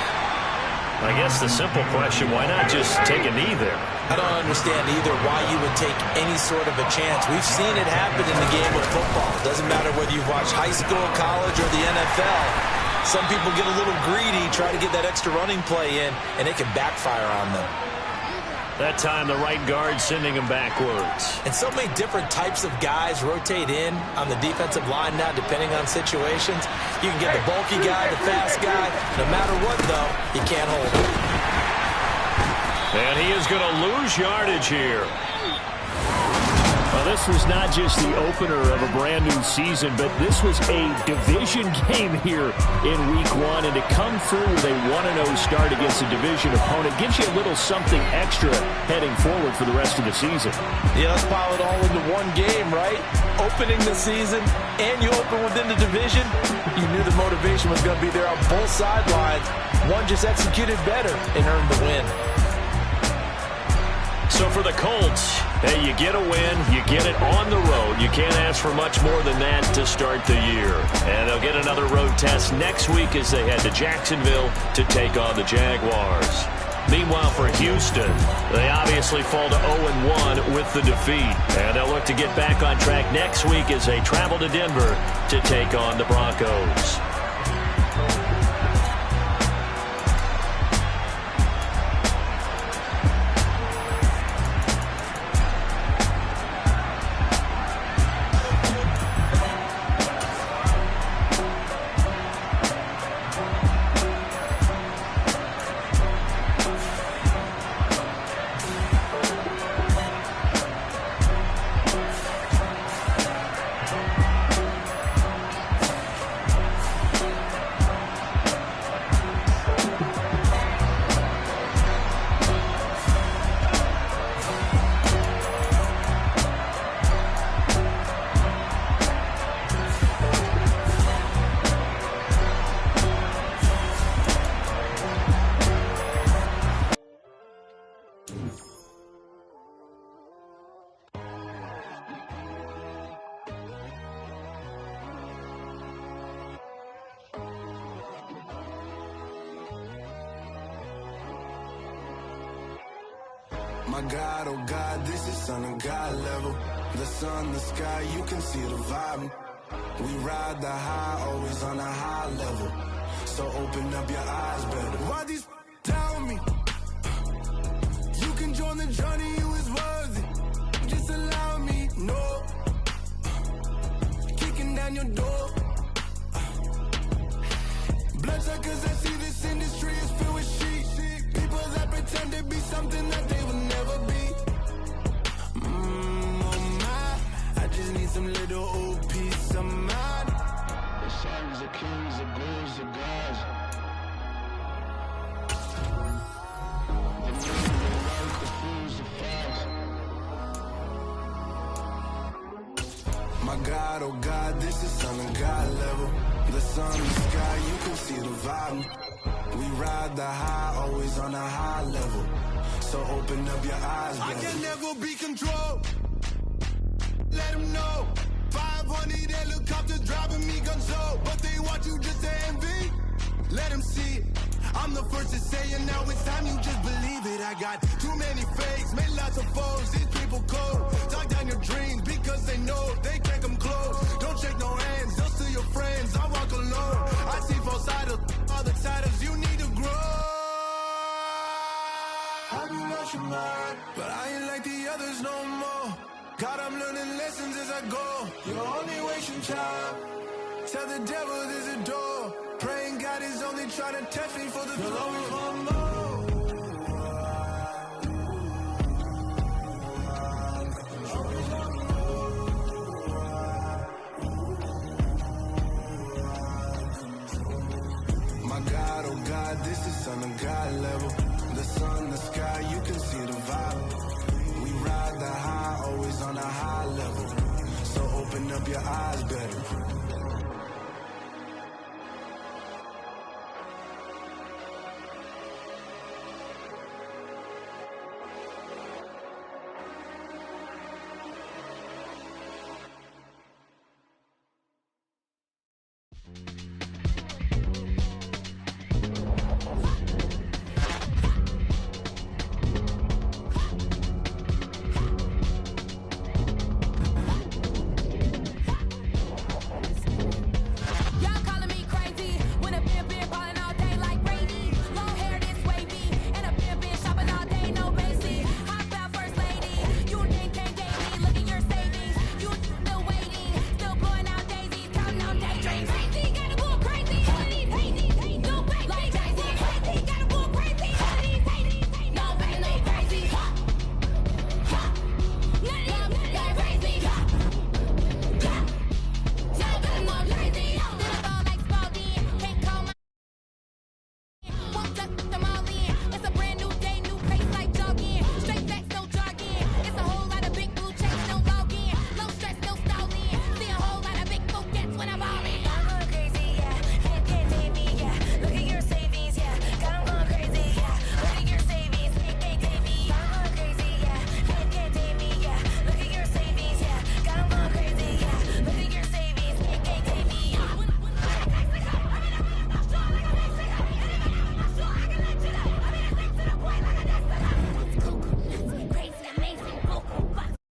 I guess the simple question, why not just take a knee there? I don't understand either why you would take any sort of a chance. We've seen it happen in the game of football. It doesn't matter whether you've watched high school, college, or the NFL. Some people get a little greedy, try to get that extra running play in, and it can backfire on them. That time, the right guard sending him backwards. And so many different types of guys rotate in on the defensive line now, depending on situations. You can get the bulky guy, the fast guy. No matter what, though, you can't hold him. And he is going to lose yardage here. Well, this was not just the opener of a brand new season, but this was a division game here in week 1. And to come through with a 1-0 start against a division opponent gives you a little something extra heading forward for the rest of the season. Yeah, let's pile it all into one game, right? Opening the season, and you open within the division. You knew the motivation was going to be there on both sidelines. One just executed better and earned the win. So for the Colts, hey, you get a win, you get it on the road. You can't ask for much more than that to start the year. And they'll get another road test next week as they head to Jacksonville to take on the Jaguars. Meanwhile, for Houston, they obviously fall to 0-1 with the defeat. And they'll look to get back on track next week as they travel to Denver to take on the Broncos. My God, oh God, this is Son of God level. The sun, the sky, you can see the vibe. We ride the high, always on a high level. So open up your eyes better. Why these tell me? You can join the journey, you is worthy. Just allow me, no. Kicking down your door. Bloodsuckers that see this industry is filled with sheep. People that pretend to be something that they will never be. Oh my, I just need some little old peace of mind. The sons of kings, the bulls, the gods. The work, the fools, the facts. My God, oh God, this is Son of God level. The sun, the sky, you can see the vibe. We ride the high, always on a high level. So open up your eyes, baby. I can never be controlled. Let them know. 500 helicopters driving me gunso. But they want you just to envy. Let them see it. I'm the first to say it, now it's time you just believe it. I got too many fakes, made lots of foes. These people cold. Talk down your dreams because they know they can't come close. Don't shake no hands, they'll steal your friends. I walk alone. I see both sides of other titles. You need to grow. I do lost your mind, but I ain't like the others no more. God, I'm learning lessons as I go. You're only wasting time. Tell the devil there's a door. Praying God is only trying to test me for the glory. Always want more. My God, oh God, this is Son of God level. The sun, the sky, you can see the vibe. We ride the high, always on a high level. So open up your eyes better.